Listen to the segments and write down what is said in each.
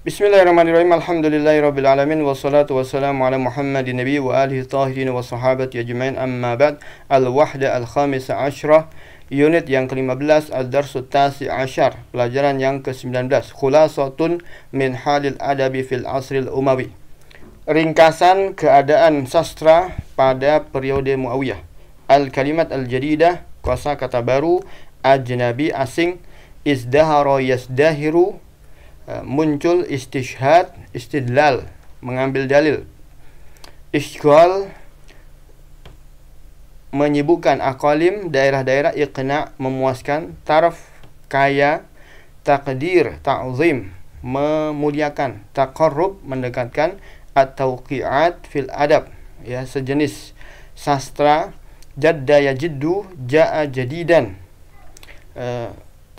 Bismillahirrahmanirrahim. Alhamdulillahirabbil alamin wassalatu wassalamu ala Muhammadin nabi wa alihi tahirin wa sahabati ajmain. Amma ba'd. Al-wahda al-khamisa asyrah, unit yang ke-15, ad-darsut tasi asyar, pelajaran yang ke-19. Khulasatun min halil adabi fil asril umawi. Ringkasan keadaan sastra pada periode Muawiyah. Al-kalimat al-jadidah, kosakata baru. Ajnabi, asing. Izdahara yazdahiru, muncul. Istishhad, istidlal, mengambil dalil. Ishghal, menyibukkan. Aqalim, daerah-daerah. Iqna', memuaskan. Tarf, kaya. Taqdir, ta'zim, memuliakan. Taqarrub, mendekatkan. At-tawqi'at fil adab, ya, sejenis sastra. Jadda yajiddu, ja'a jadidan,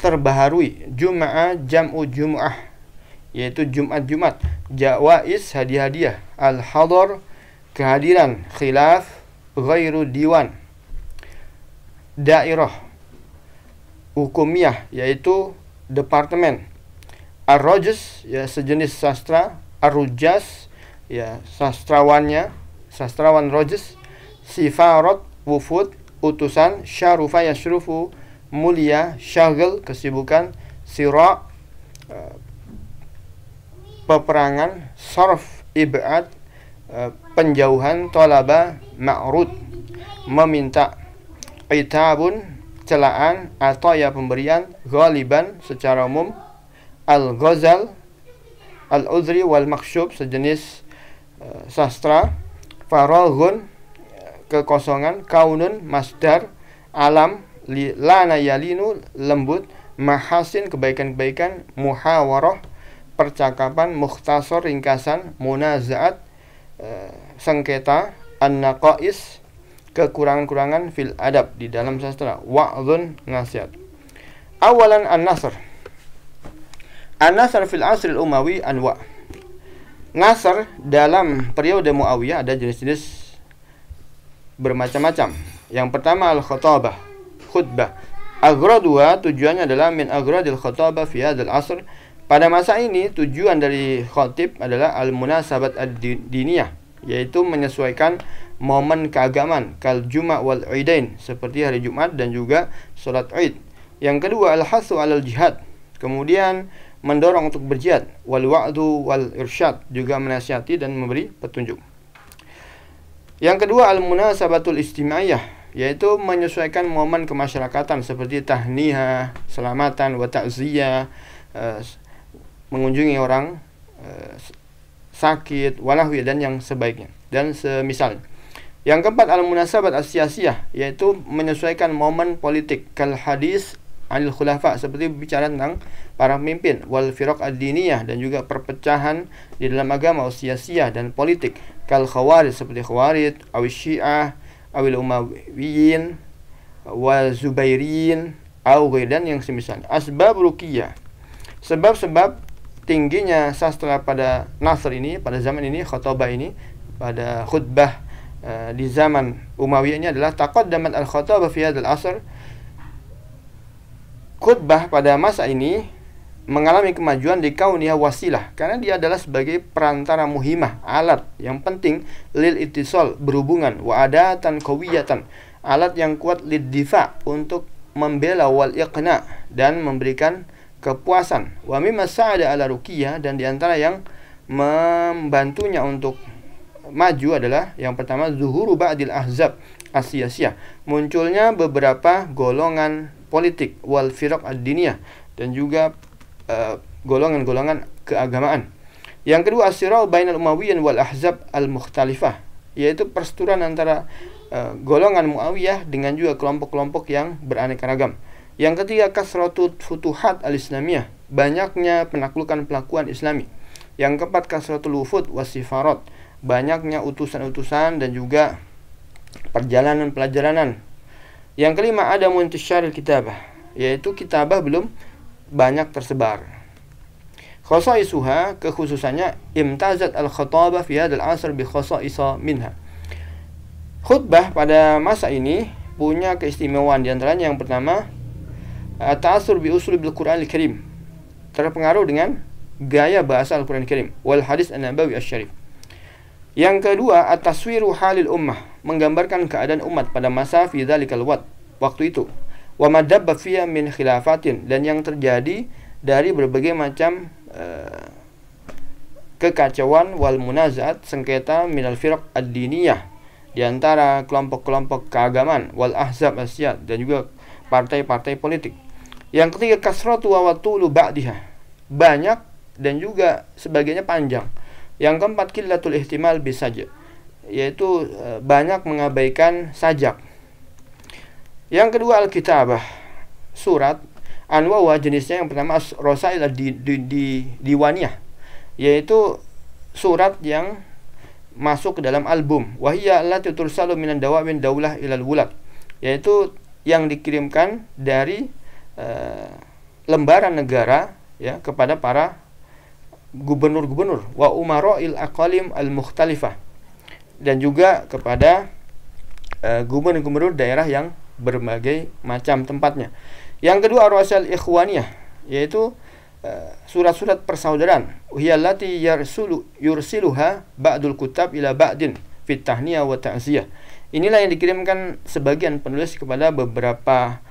terbaharui. Jum'a, jam'u jum'ah, yaitu Jumat. Jawais, hadiah-hadiah. Al-hadar, kehadiran. Khilaf, ghairu diwan. Dairah, hukumiyah, yaitu departemen. Ar-rajz, ya, sejenis sastra. Ar-rujaz, ya, sastrawannya, sastrawan rajz. Sifarat, wufud, utusan. Syarufa yashrufu, mulia. Syaghl, kesibukan. Sira', peperangan. Sarf, ib'ad, penjauhan. Talaba, ma'rud, meminta. Itabun, celaan. Ataya, pemberian. Ghaliban, secara umum. Al-ghazal, al-udhri wal maksyub, sejenis sastra. Faraghun, kekosongan. Kaunun, masdar. Alam, lana yalinu, lembut. Mahasin, kebaikan-kebaikan. Muhawarah, percakapan. Mukhtasar, ringkasan. Munazaat, sengketa. An-naqais, kekurangan-kurangan. Fil adab, di dalam sastra. Wa'dhun, nasihat. Awalan an-nasr. An-nasr fil asril umawi anwa'. Nasr dalam periode Muawiyah ada jenis-jenis bermacam-macam. Yang pertama al-khutabah, khutbah. Agradua, tujuannya adalah min agradil khutabah fi hadzal asr. Pada masa ini tujuan dari khatib adalah al-munasabat ad-diniyah, yaitu menyesuaikan momen keagamaan. Kal juma' wal idain, seperti hari Jumat dan juga salat Id. Yang kedua al-hasu 'alal jihad, kemudian mendorong untuk berjihad. Wal wa'du wal irsyad, juga menasihati dan memberi petunjuk. Yang kedua al-munasabatul istimaiyah, yaitu menyesuaikan momen kemasyarakatan seperti tahniyah, selamatan, wa ta'ziyah, mengunjungi orang sakit, walahwi, dan yang sebaiknya dan semisal. Yang keempat al-munasabat as-siyasiyah, yaitu menyesuaikan momen politik. Kal hadis anil khulafa, seperti berbicara tentang para pemimpin. Wal firaq ad-diniyah, dan juga perpecahan di dalam agama. Siyasiyah, dan politik. Kal khawarij, seperti khawarij. Awil syiah, awil umayyin, wal zubairin, dan yang semisal. Asbab ruqiyah, sebab-sebab tingginya sastra pada nasr ini, pada zaman ini, khutbah ini, pada khutbah di zaman Umayyah ini adalah taqaddamat al-khutbah fi hadzal asr. Khutbah pada masa ini mengalami kemajuan di kauniyah wasilah, karena dia adalah sebagai perantara muhimah, alat yang penting. Lil ittisal, berhubungan. Wa adatan qawiyatan, alat yang kuat. Lid difa, untuk membela. Wal iqna, dan memberikan kepuasan. Wa mimma sa'ada ala ruqiyah, dan diantara yang membantunya untuk maju adalah yang pertama zuhuru ba'dil ahzab as-siyasiyah, munculnya beberapa golongan politik. Wal firaq ad-diniyah, dan juga golongan-golongan keagamaan. Yang kedua as-sirau bainal umawiyyin wal ahzab al-mukhtalifah, yaitu perseturuan antara golongan Muawiyah dengan juga kelompok-kelompok yang beraneka ragam. Yang ketiga kasratut futuhat al-islamiyah, banyaknya penaklukan-penaklukan Islami. Yang keempat kasratul wufud wasifarat, banyaknya utusan-utusan dan juga perjalanan-perjalanan. Yang kelima ada muntasyaril kitabah, yaitu kitabah belum banyak tersebar. Khasaisuha, kekhususannya. Imtazat al-khutabah fi hadzal asr bi khasaisa minha. Khutbah pada masa ini punya keistimewaan, di antaranya yang pertama ta'assur bi usul bil Qur'anil Karim, terpengaruh dengan gaya bahasa Al-Quran Karim wal hadis an-nabawi asy-syarif. Yang kedua, at-taswiru halil ummah, menggambarkan keadaan umat pada masa fi dzalikal waktu itu. Wa madabba fiha min khilafatin, dan yang terjadi dari berbagai macam kekacauan wal munazaat, sengketa minal firaq ad-diniyah, di antara kelompok-kelompok keagamaan, wal ahzab asyad, dan juga partai-partai politik. Yang ketiga, kasratu wa watulu ba'diha, banyak dan juga sebagainya panjang. Yang keempat, qillatul ihtimal bisaja, yaitu banyak mengabaikan sajak. Yang kedua, al-kitabah, surat. Anwa jenisnya, yang pertama rosail diwaniyah, yaitu surat yang masuk ke dalam album. Wahiyya allati tursalu minan dawawin daulah ilal wulad, yaitu yang dikirimkan dari lembaran negara ya kepada para gubernur-gubernur, wa umara'il aqalim al-mukhtalifah, dan juga kepada gubernur-gubernur daerah yang berbagai macam tempatnya. Yang kedua, ar-rasail ikhwaniyah, yaitu surat-surat persaudaraan. Hiyallati yursiluha ba'dul kutab ila ba'din fit tahniyah wa ta'ziyah. Inilah yang dikirimkan sebagian penulis kepada beberapa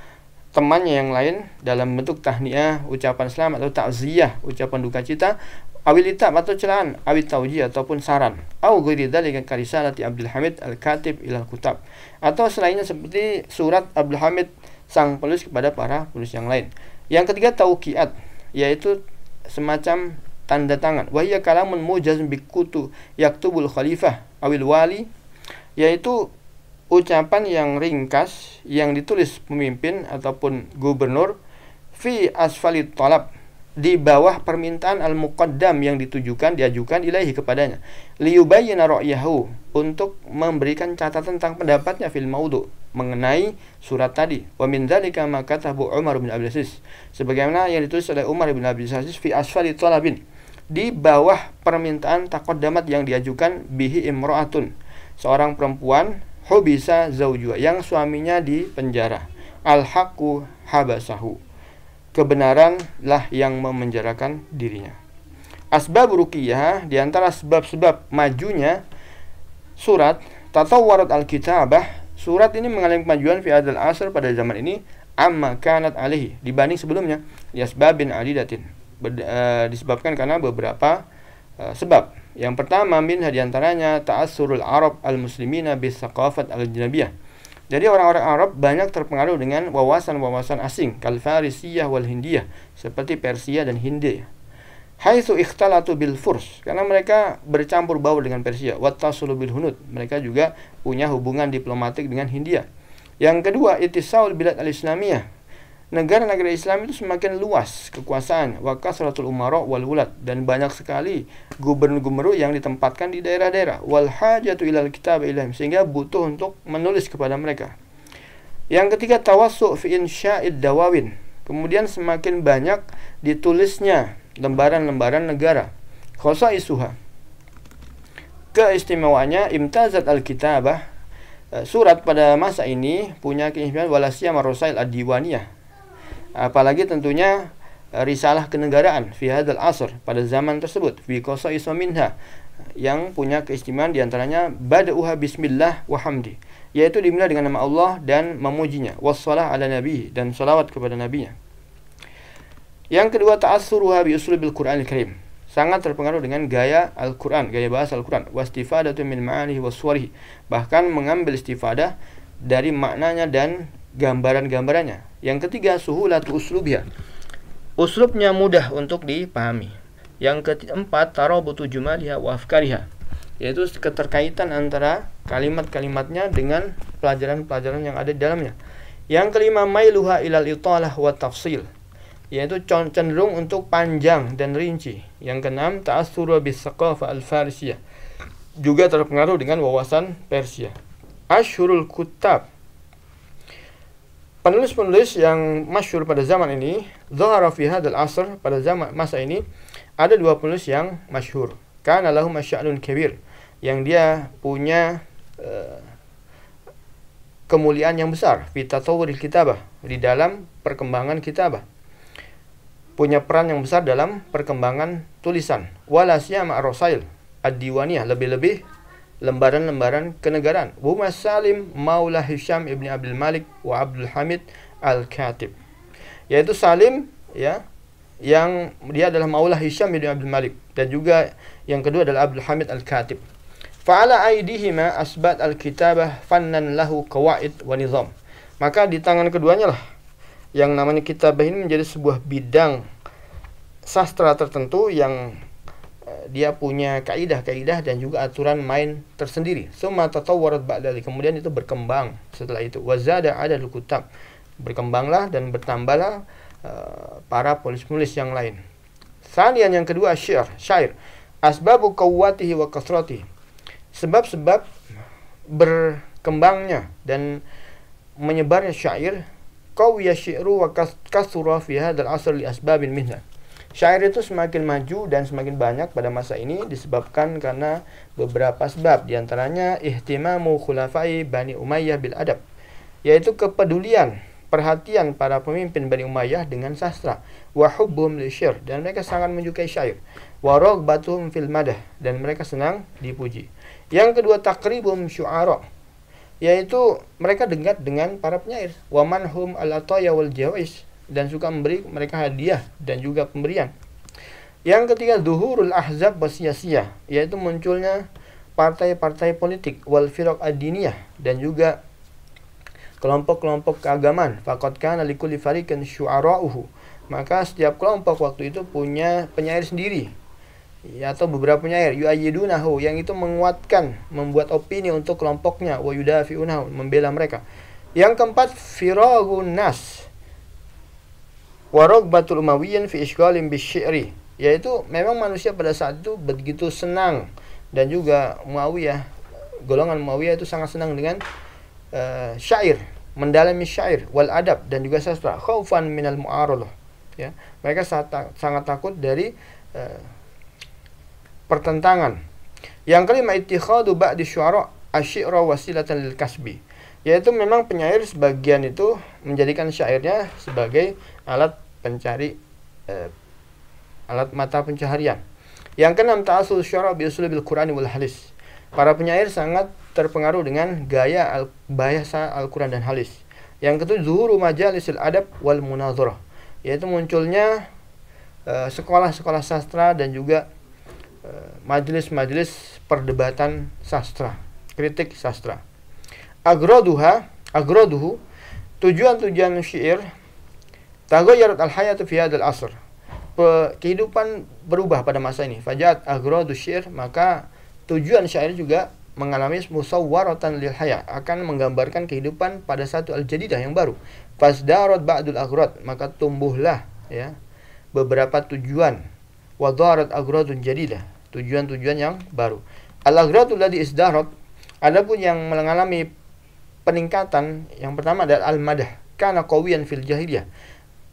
temannya yang lain dalam bentuk tahniyah, ucapan selamat, atau ta'ziyah, ucapan duka cita, awil itab atau celaan, awil taujih ataupun saran, au ghairi dzalika karisalati Abdul Hamid al-Katib ilal kutab, atau selainnya seperti surat Abdul Hamid sang penulis kepada para penulis yang lain. Yang ketiga, tauqiat, yaitu semacam tanda tangan. Wa hiya kalamun mujaz bikutu yaktubul khalifah awil wali, yaitu ucapan yang ringkas yang ditulis pemimpin ataupun gubernur fi asfali talab, di bawah permintaan al-muqaddam yang diajukan ilaihi kepadanya, liyubayyana ra'yahu, untuk memberikan catatan tentang pendapatnya fil maudhu, mengenai surat tadi. Wa min dzalika ma katabu Umar bin Abdul Aziz, sebagaimana yang ditulis oleh Umar bin Abdul Aziz fi asfali talabin, di bawah permintaan taqaddamat yang diajukan bihi imra'atun, seorang perempuan, hubisa zaujuha, yang suaminya di penjara, al-haqqu habasahu, kebenaranlah yang memenjarakan dirinya. Asbab ruqyah, di antara sebab-sebab majunya surat, tatawwarat al-kitabah, surat ini mengalami kemajuan fi hadzal asr, pada zaman ini, amma kanat alaihi, dibanding sebelumnya, yasbabin adidatin, disebabkan karena beberapa sebab. Yang pertama, minha, di antaranya ta'assurul Arab al-muslimina bis saqafat al-ajnabiyah. Jadi orang-orang Arab banyak terpengaruh dengan wawasan-wawasan asing, kal Farisiyah wal Hindiyah, seperti Persia dan Hindia. Haitsu ikhtalatu bil Furs, karena mereka bercampur baur dengan Persia, wa tasulu bil Hunud, mereka juga punya hubungan diplomatik dengan Hindia. Yang kedua, ittisaul bilad al-islamiyah, negara-negara Islam itu semakin luas kekuasaan, wa kasratul umara wal wulad, dan banyak sekali gubernur-gubernur yang ditempatkan di daerah-daerah, wal hajatu ilal kitab ilahim, sehingga butuh untuk menulis kepada mereka. Yang ketiga, tawassu fi insya'id dawawin, kemudian semakin banyak ditulisnya lembaran-lembaran negara. Khasaisuha, keistimewaannya, imtazat al-kitabah, surat pada masa ini punya keistimewaan, walasiyama rosail ad-diwaniyah, apalagi tentunya risalah kenegaraan fi hadzal asr, pada zaman tersebut, fi qasaisu minha, yang punya keistimewaan diantaranya bada'uha bismillah wa hamdi, yaitu dimulai dengan nama Allah dan memujinya, wassalah ala nabi, dan salawat kepada nabinya. Yang kedua, ta'assuruha bi uslubil Qur'anil Karim, sangat terpengaruh dengan gaya Al-Quran, gaya bahasa Al-Quran, wastifadatu min ma'anihi waswarihi, bahkan mengambil istifadah dari maknanya dan gambaran-gambarannya. Yang ketiga, suhulatu uslubiha, uslubnya mudah untuk dipahami. Yang keempat, tarabutu jumaliha wa afkariha, yaitu keterkaitan antara kalimat-kalimatnya dengan pelajaran-pelajaran yang ada di dalamnya. Yang kelima, mailuha ilal italah wa tafsil, yaitu cenderung untuk panjang dan rinci. Yang keenam, ta'assuru bis saqafah al-farisiyah, juga terpengaruh dengan wawasan Persia. Asyhurul kutab, penulis-penulis yang masyhur pada zaman ini, zahara fi hadzal asr, pada zaman masa ini ada dua penulis yang masyhur. Kana lahum asy'anun kabir, yang dia punya kemuliaan yang besar fi tatawwuril kitabah, di dalam perkembangan kitabah. punya peran yang besar dalam perkembangan tulisan. Wala siyama ar-rasail ad-diwaniyah, lebih-lebih lembaran-lembaran kenegaraan. Wa Salim Maula Hisham ibni Abdul Malik wa Abdul Hamid al-Katib. Yaitu Salim, ya, yang dia adalah Maula Hisham ibni Abdul Malik, dan juga yang kedua adalah Abdul Hamid al-Katib. Fa'ala aidihima asbat al-kitabah fannan lahu qawaid wa nizam. Maka di tangan keduanya lah yang namanya kitabah ini menjadi sebuah bidang sastra tertentu yang dia punya kaidah-kaidah dan juga aturan main tersendiri. Summa tatawwarat ba'dali, kemudian itu berkembang setelah itu. Wazada adadul kutab, berkembanglah dan bertambahlah para penulis-penulis yang lain. Sanian, yang kedua, syair. Asbabu qawwatihi wa kasratihi, sebab-sebab berkembangnya dan menyebarnya syair. Qawiya syi'ru wa kasura fi hadzal asr li asbabin minha. Syair itu semakin maju dan semakin banyak pada masa ini disebabkan karena beberapa sebab, diantaranya ihtimamu khulafai Bani Umayyah bil adab, yaitu kepedulian, perhatian para pemimpin Bani Umayyah dengan sastra. Wa hubbum li syair, dan mereka sangat menyukai syair. Wa raghbatuhum fil madah, dan mereka senang dipuji. Yang kedua, takribum syu'ara, yaitu mereka dekat dengan para penyair. Wa manhum al-ataya wal jawais, dan suka memberi mereka hadiah dan juga pemberian. Yang ketiga, zuhurul ahzab wasiyasiyah, yaitu munculnya partai-partai politik, wal firaq ad-diniyah, dan juga kelompok-kelompok keagamaan. Faqad kana likulli fariqin syu'ara'uhu, maka setiap kelompok waktu itu punya penyair sendiri, ya, atau beberapa penyair. Yu'ayyidunahu, yang itu menguatkan, membuat opini untuk kelompoknya. Wa yudafi'unahu, membela mereka. Yang keempat, firaghun nas wa raghbatul umawiyyin fi ishghalin bisyi'ri, yaitu memang manusia pada saat itu begitu senang, dan juga Muawiyah, golongan Muawiyah itu sangat senang dengan syair, mendalami syair, wal adab, dan juga sastra. Khaufan minal mu'aradah, ya, mereka sangat takut dari pertentangan. Yang kelima, ittikhadu ba'di syu'ara asy-syi'ra wasilatan lil kasbi, yaitu memang penyair sebagian itu menjadikan syairnya sebagai alat pencari alat mata pencaharian. Yang keenam, ta'assul syu'ara bi uslubil Qur'ani wal hadis, para penyair sangat terpengaruh dengan gaya bahasa Al-Quran dan hadis. Yang ketujuh, zuhuru majalisil adab wal munadharah, yaitu munculnya sekolah-sekolah sastra dan juga majelis-majelis perdebatan sastra, kritik sastra. Agroduhu, tujuan-tujuan syair. Taghayyarat al-hayatu fi hadzal asr, kehidupan berubah pada masa ini. Fajat agradu syair, maka tujuan syair juga mengalami musawwaratan lil haya, akan menggambarkan kehidupan pada satu al-jadidah yang baru. Fasdarat ba'dul aghrad, maka tumbuhlah, ya, beberapa tujuan. Wa dharat aghradun jadidah, tujuan-tujuan yang baru. Al-aghradu alladhi isdarat, adapun yang mengalami peningkatan, yang pertama adalah al-madah, kana qawiyan fil jahiliyah.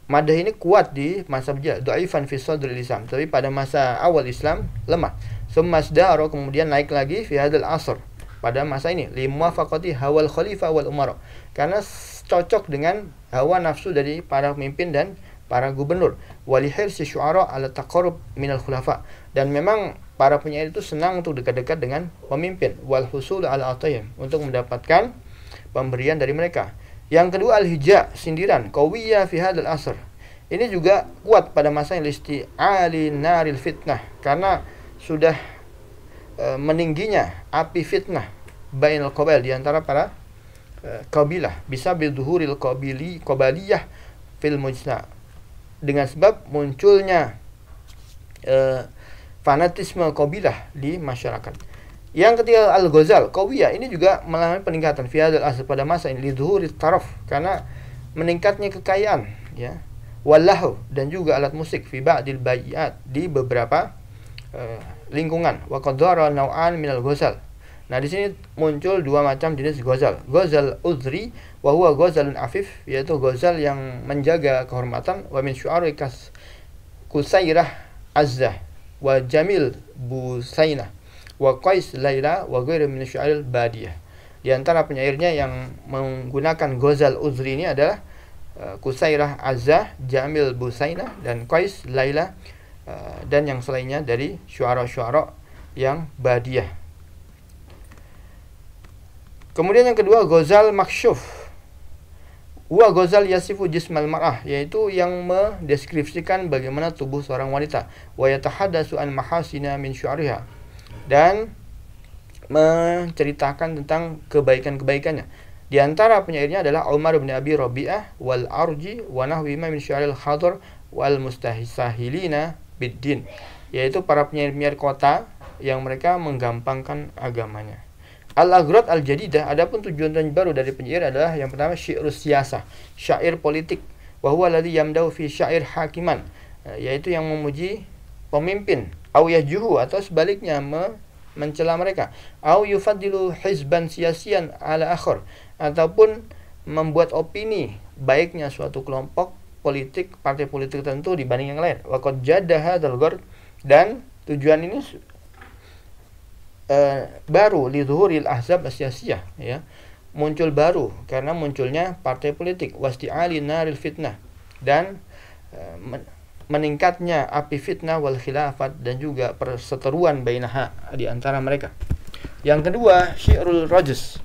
Madah ini kuat di masa berjaya, dhaifan fi sadril Islam, tapi pada masa awal Islam lemah. Summa isdara, kemudian naik lagi fi hadzal asr, pada masa ini, limuwafaqati hawal khalifah wal umara, karena cocok dengan hawa nafsu dari para pemimpin dan para gubernur. Walihirsi syu'ara ala taqarrub minal khulafa, dan memang para penyair itu senang untuk dekat-dekat dengan pemimpin. Wal husul ala atayim, untuk mendapatkan pemberian dari mereka. Yang kedua, al-hija, sindiran, qawiyya fi hadzal asr, ini juga kuat pada masa yang listi'ali naril fitnah, karena sudah meningginya api fitnah bainal qabail, di antara para kabilah, bisa biduhuril qabaliyah fil mujtama, dengan sebab munculnya fanatisme kabilah di masyarakat. Yang ketiga, al-ghazal qawiyah, ini juga mengalami peningkatan fi hadzal asr, pada masa ini, lidzuhuri taraf, karena meningkatnya kekayaan, ya, wallahu, dan juga alat musik, fi ba'dil bai'at, di beberapa lingkungan. Wa qadara naw'an minal ghazal, nah di sini muncul dua macam jenis ghazal. Ghazal uzri wa huwa ghazalun afif, yaitu ghazal yang menjaga kehormatan. Wa min syu'ari kusairah azzah wa jamil busainah wa qais laila wa ghairu min syu'aril badiyah. Di antara penyairnya yang menggunakan ghazal uzri ini adalah Kusairah Azzah, Jamil Busainah, dan Qais Laila, dan yang selainnya dari syuara-syuara yang badiah. Kemudian yang kedua, Ghazal Maksyuf. Wa Ghazal yasifu jismal mar'ah, yaitu yang mendeskripsikan bagaimana tubuh seorang wanita. Wa yatahaddatsu an mahasina min syu'ariha, dan menceritakan tentang kebaikan-kebaikannya. Di antara penyairnya adalah Umar bin Abi Rabi'ah wal Arji wa nahwihima min syu'aril khadr wal mustahisahilina biddin, yaitu para penyair-penyair kota yang mereka menggampangkan agamanya. Al-Aghrad al-Jadidah, adapun tujuan baru dari penyair adalah yang pertama syi'rus siyasah, syair politik, wa huwa alladhi yamdahu fi syair hakiman, yaitu yang memuji pemimpin, au yahjuhu, atau sebaliknya mencela mereka, au yufaddilu hizban siyasian ala akhar, ataupun membuat opini baiknya suatu kelompok politik, partai politik tertentu dibanding yang lain. Wa qad jadda hadzal ghard, dan tujuan ini baru li zuhuril ahzab asyasiyah, ya, muncul baru karena munculnya partai politik, wasti'ali naril fitnah, dan meningkatnya api fitnah wal khilafat, dan juga perseteruan bainaha di antara mereka. Yang kedua, syi'rul rajz,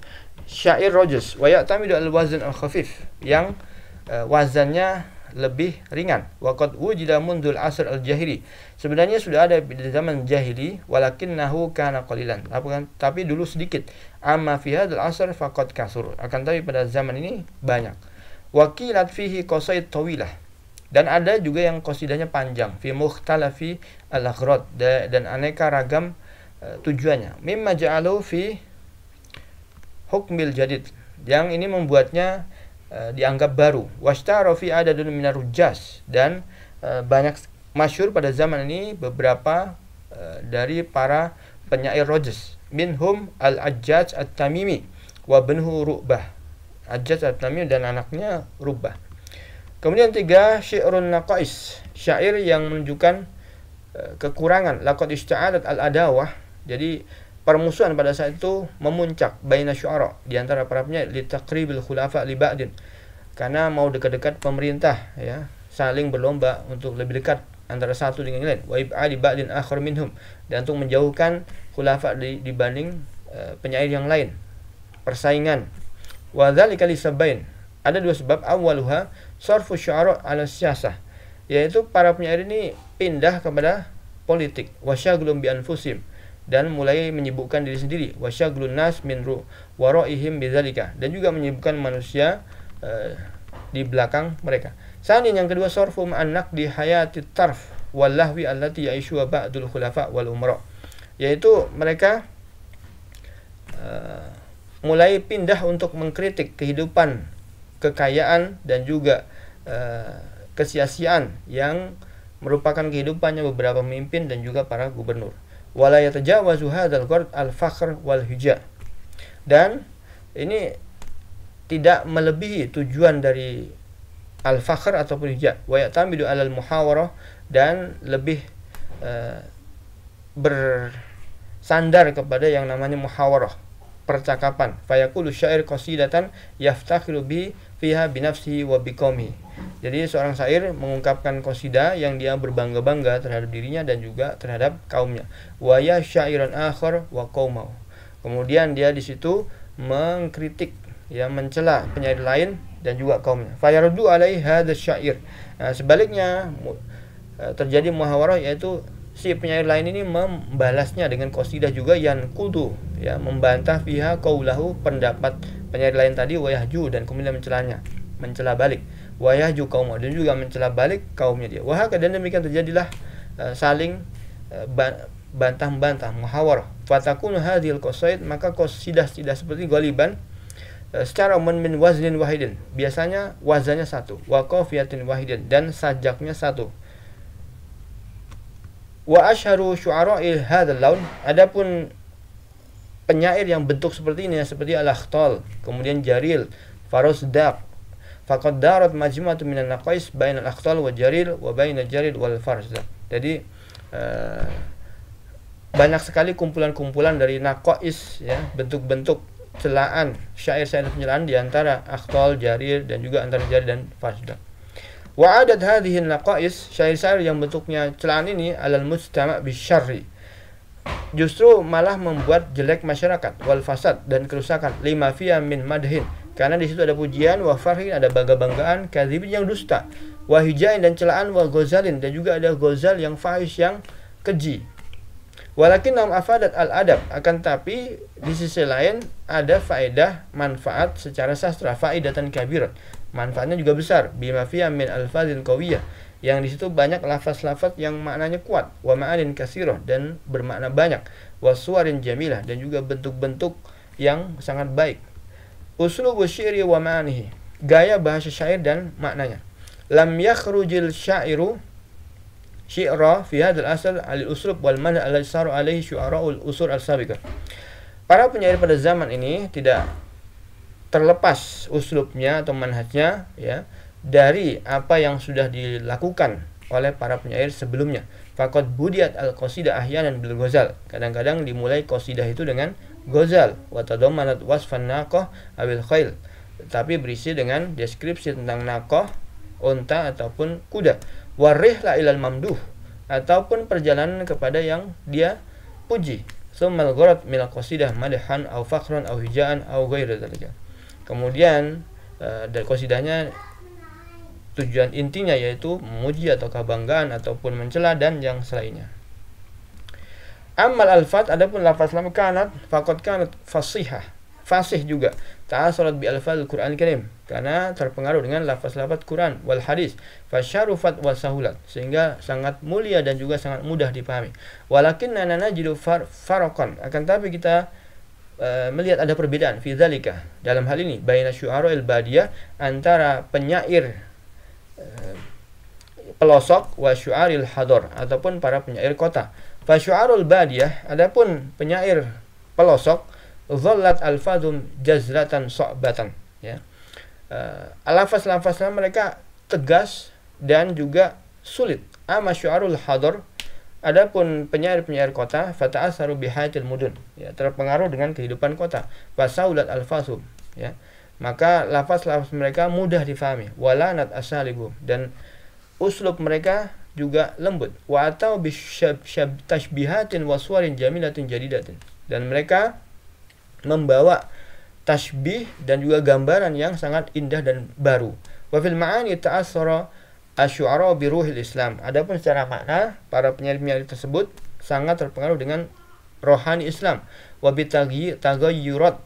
syair rajz, wa ya'tamidu al wazn al khafif, yang wazannya lebih ringan. Waqad wujida mundul asr al-jahili, sebenarnya sudah ada di zaman jahili, walakinnahu kana qalilan, tapi dulu sedikit. Amma fi hadzal asr faqad kasur, akan tapi pada zaman ini banyak. Waqilat fihi qasaid tawilah, dan ada juga yang qasidahnya panjang, fi mukhtalafi al-aghrad, dan aneka ragam tujuannya. Mimma ja'alu fi hukmil jadid, yang ini membuatnya dianggap baru. Washtara fi adadun minar rujjas, dan banyak masyhur pada zaman ini beberapa dari para penyair rajz. Minhum al-Ajjaj at-Tamimi wa binhu Ru'bah, Ajjaj at-Tamimi dan anaknya Ru'bah. Kemudian tiga, syi'run naqais, syair yang menunjukkan kekurangan. Laqad ishta'adat al-adawah, jadi permusuhan pada saat itu memuncak baina syu'ara, di antara para penyair, li taqribil khulafa li ba'din, karena mau dekat-dekat pemerintah, ya, saling berlomba untuk lebih dekat antara satu dengan yang lain. Wa ib'adi ba'din akhar minhum, dan untuk menjauhkan khulafa dibanding penyair yang lain, persaingan. Wa dzalika li sabain, ada dua sebab. Awwaluha sarfu syu'ara 'ala siyasah, yaitu para penyair ini pindah kepada politik. Wa syaghlum bi anfusihim, dan mulai menyibukkan diri sendiri. Wasyaglun nas min waraihim bidzalika, dan juga menyibukkan manusia di belakang mereka. Sani, yang kedua, sarfum an-naqdi di hayati tarf wal lahwi allati ya'ishu ba'dul khulafa wal umara, yaitu mereka mulai pindah untuk mengkritik kehidupan, kekayaan, dan juga kesia-siaan yang merupakan kehidupannya beberapa pemimpin dan juga para gubernur. Wala yatajawazu hadzal ghard al-fakhr wal hija, dan ini tidak melebihi tujuan dari al-fakhr ataupun hija. Wa ya'tamidu 'alal muhawarah, dan lebih bersandar kepada yang namanya muhawarah, percakapan. Fayaqulu syair qasidatan yaftakhiru bi fiha bi nafsihi wa bi qaumihi, jadi seorang syair mengungkapkan qasidah yang dia berbangga-bangga terhadap dirinya dan juga terhadap kaumnya. Wa ya syairan akhar wa qaumau, kemudian dia di situ mengkritik, ya, mencela penyair lain dan juga kaumnya. Fayardu alaihi hadzal syair, sebaliknya terjadi muhawarah, yaitu si penyair lain ini membalasnya dengan qasidah juga, yang kudu, ya, membantah fiha qaulahu, pendapat penyair lain tadi, wa yahju, dan kemudian mencela balik, wa yahju qaumah, dan juga mencela balik kaumnya dia. Wa hakadha, dan demikian terjadilah saling bantah-bantah, muhawarah. Fatakun hadhil qasaid, maka qasidah-qasidah seperti galiban secara min waznin wahidin, biasanya wazannya satu, wa qafiyatin wahidin, dan sajaknya satu. Wa asharu syu'ara'il hadzal laun, adapun penyair yang bentuk seperti ini, seperti al-akhtal, kemudian jaril, farosdaq, faqad darat majmu'atun minan naqais bainal akhtal wa jaril wa bainal jaril wal farosdaq. Jadi banyak sekali kumpulan-kumpulan dari naqais, ya, bentuk-bentuk celaan, syair-syair pencelaan di antara Akhtol, Jarir dan juga antara Jarir dan Fasda. Wa adat hadhihi naqais, syair-syair yang bentuknya celaan ini alal mustama' bisyarri, justru malah membuat jelek masyarakat, wal fasad dan kerusakan, lima fiya min madhin, karena di situ ada pujian, wa farhin ada bangga-banggaan, kadzibin yang dusta, wa hijain dan celaan, wa ghazalin dan juga ada ghazal yang fahish yang keji. Walakin nam afadat al-adab, akan tapi di sisi lain ada faedah manfaat secara sastra, faedatan kabir, manfaatnya juga besar, bima fiya min alfazil qawiyah, yang di situ banyak lafaz-lafaz yang maknanya kuat, wa ma'anin katsirah dan bermakna banyak, wa suwarin jamilah dan juga bentuk-bentuk yang sangat baik. Uslubus syi'ri wa ma'anihi, gaya bahasa syair dan maknanya. Lam yakhrujil syairu syi'ra fi hadzal asal al-uslub wal manha alladhi saru alaihi syu'ara'ul usur al-sabiqah. Para penyair pada zaman ini tidak terlepas uslubnya atau manhajnya ya dari apa yang sudah dilakukan oleh para penyair sebelumnya. Faqad budiyat al-qasidah ahyanan bil ghazal. Kadang-kadang dimulai qasidah itu dengan ghazal, wa tadammanat wasfan naqah awil khail, tapi berisi dengan deskripsi tentang naqah, unta ataupun kuda. Warihla ilal mamduh, ataupun perjalanan kepada yang dia puji. Tsummal gharad min al-qasidah madhan aw fakhran aw hijaan aw ghairi dzalika. Kemudian dari qasidahnya tujuan intinya yaitu memuji atau kebanggaan ataupun mencela dan yang selainnya. Amal alfat, adapun lafaz lam kanat faqad kanat fasihah, fasih juga, ta'asarat bi alfazil Qur'an Karim, karena terpengaruh dengan lafaz-lafaz Quran wal hadis, fasyarufat wa sahulat, sehingga sangat mulia dan juga sangat mudah dipahami. Walakin najidu faraqan, akan tapi kita melihat ada perbedaan fi dzalika, dalam hal ini, baina syu'ara'il badiyah, antara penyair pelosok, wa syu'aril hadar, ataupun para penyair kota. Fa syu'arul badiyah, adapun penyair pelosok, dhallat alfazum jazratan so'batan, ya. Lafaz-lafaznya mereka tegas dan juga sulit. Amma syu'arul hadar, adapun penyair-penyair kota, fata'asaru bihayatil mudun, ya, terpengaruh dengan kehidupan kota. Fasaulat alfazum, ya, maka lafaz-lafaz mereka mudah difahami. Walanat asalibu, dan uslub mereka juga lembut. Wa atau tashbihatin waswarin jamilatin jadidatin, dan mereka membawa tashbih dan juga gambaran yang sangat indah dan baru. Wa fil ma'ani ta'assara asy-syu'ara bi ruhil Islam, adapun secara makna para penyair-penyair tersebut sangat terpengaruh dengan rohani Islam. Wa bi taghayyurat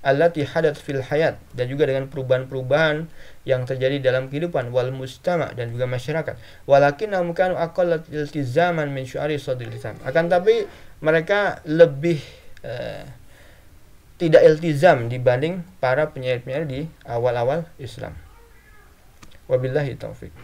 allati hadat fil hayat, dan juga dengan perubahan-perubahan yang terjadi dalam kehidupan, wal mustama' dan juga masyarakat. Walakinnahum kanu aqall iltizaman min syu'ari sadril Islam, akan tapi mereka lebih tidak iltizam dibanding para penyair-penyair di awal-awal Islam. Wabillahi taufik.